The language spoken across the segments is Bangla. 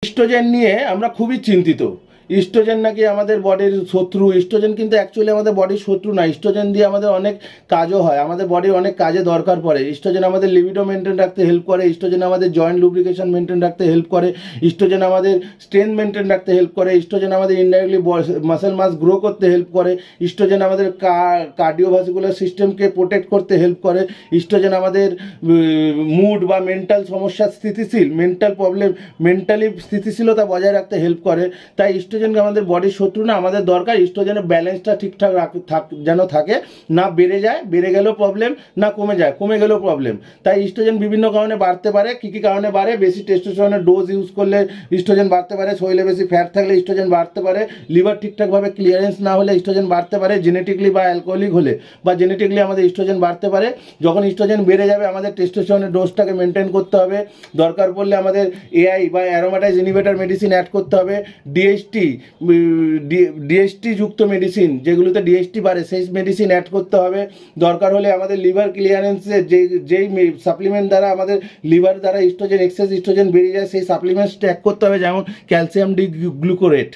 ইস্ট্রোজেন নিয়ে আমরা খুবই চিন্তিত। ইস্ট্রোজেন নাকি আমাদের বডির শত্রু। ইস্ট্রোজেন কিন্তু অ্যাকচুয়ালি আমাদের বডির শত্রু না। ইস্ট্রোজেন দিয়ে আমাদের অনেক কাজও হয়, আমাদের বডির অনেক কাজে দরকার পড়ে। ইস্ট্রোজেন আমাদের লিবিডো মেনটেন রাখতে হেল্প করে। ইস্ট্রোজেন আমাদের জয়েন্ট লুব্রিকেশন মেনটেন রাখতে হেল্প করে। ইস্ট্রোজেন আমাদের স্ট্রেংথ মেনটেন রাখতে হেল্প করে। ইস্ট্রোজেন আমাদের ইনডাইরেক্টলি মাসেল মাস গ্রো করতে হেল্প করে। ইস্ট্রোজেন আমাদের কার্ডিওভাস্কুলার সিস্টেমকে প্রোটেক্ট করতে হেল্প করে। ইস্ট্রোজেন আমাদের মুড বা মেন্টাল সমস্যা স্থিতিশীল, মেন্টাল প্রবলেম, মেন্টালি স্থিতিশীলতা বজায় রাখতে হেল্প করে। তাই ইস্ট্রোজেনকে আমাদের বডির শত্রু না, আমাদের দরকার ইস্ট্রোজেনের ব্যালেন্সটা ঠিকঠাক যেন থাকে, না বেড়ে যায়, বেড়ে গেলেও প্রবলেম, না কমে যায়, কমে গেলেও প্রবলেম। তাই ইস্ট্রোজেন বিভিন্ন কারণে বাড়তে পারে। কী কী কারণে বাড়ে? বেশি টেস্টোস্টেরনের ডোজ ইউজ করলে ইস্ট্রোজেন বাড়তে পারে। শরীরে বেশি ফ্যাট থাকলে ইস্ট্রোজেন বাড়তে পারে। লিভার ঠিকঠাকভাবে ক্লিয়ারেন্স না হলে ইস্ট্রোজেন বাড়তে পারে। জেনেটিকলি বা অ্যালকোহলিক হলে বা জেনেটিকলি আমাদের ইস্ট্রোজেন বাড়তে পারে। যখন ইস্ট্রোজেন বেড়ে যাবে আমাদের টেস্টোস্টেরনের ডোজটাকে মেনটেন করতে হবে। দরকার পড়লে আমাদের এআই বা অ্যারোমাটাইজ ইনহিবিটর মেডিসিন অ্যাড করতে হবে। ডিএসটি যুক্ত মেডিসিন, যেগুলোতে ডিএসটি বাড়ে, সেই মেডিসিন অ্যাড করতে হবে। দরকার হলে আমাদের লিভার ক্লিয়ারেন্সে যেই সাপ্লিমেন্ট দ্বারা আমাদের লিভার দ্বারা ইস্ট্রোজেন, এক্সেস ইস্ট্রোজেন বেরিয়ে যায়, সেই সাপ্লিমেন্টস ট্যাগ করতে হবে, যেমন ক্যালসিয়াম ডি গ্লুকোরেট।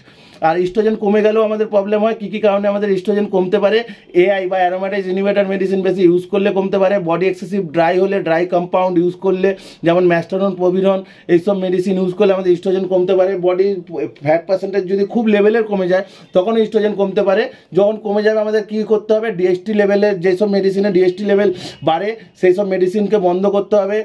আর ইস্ট্রোজেন কমে গেলেও আমাদের প্রবলেম হয়। কী কী কারণে আমাদের ইস্ট্রোজেন কমতে পারে? এআই বা অ্যারোমাটাইজ ইনহিবিটর মেডিসিন বেশি ইউজ করলে কমতে পারে। বডি এক্সেসিভ ড্রাই হলে, ড্রাই কম্পাউন্ড ইউজ করলে, যেমন ম্যাস্টারন, প্রোভিরন, এইসব মেডিসিন ইউজ করলে আমাদের ইস্ট্রোজেন কমতে পারে। বডির ফ্যাট পার্সেন্টেজ যদি খুব লেভেলের কমে যায় তখন ইস্ট্রোজেন কমতে পারে। যখন কমে যাবে আমাদের কী করতে হবে? ডিএসটি লেভেলের যেসব মেডিসিনে ডিএসটি লেভেল বাড়ে সেই সব মেডিসিনকে বন্ধ করতে হবে।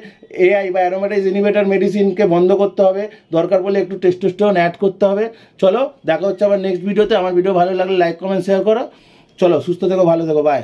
এআই বা অ্যারোমাটাইজ ইনহিবিটর মেডিসিনকে বন্ধ করতে হবে। দরকার পড়লে একটু টেস্টোস্টেরন অ্যাড করতে হবে। চলো, দেখা হচ্ছে আবার নেক্সট ভিডিওতে। আমার ভিডিও ভালো লাগলে লাইক, কমেন্ট, শেয়ার করো। চলো, সুস্থ থেকো, ভালো থেকো, বাই।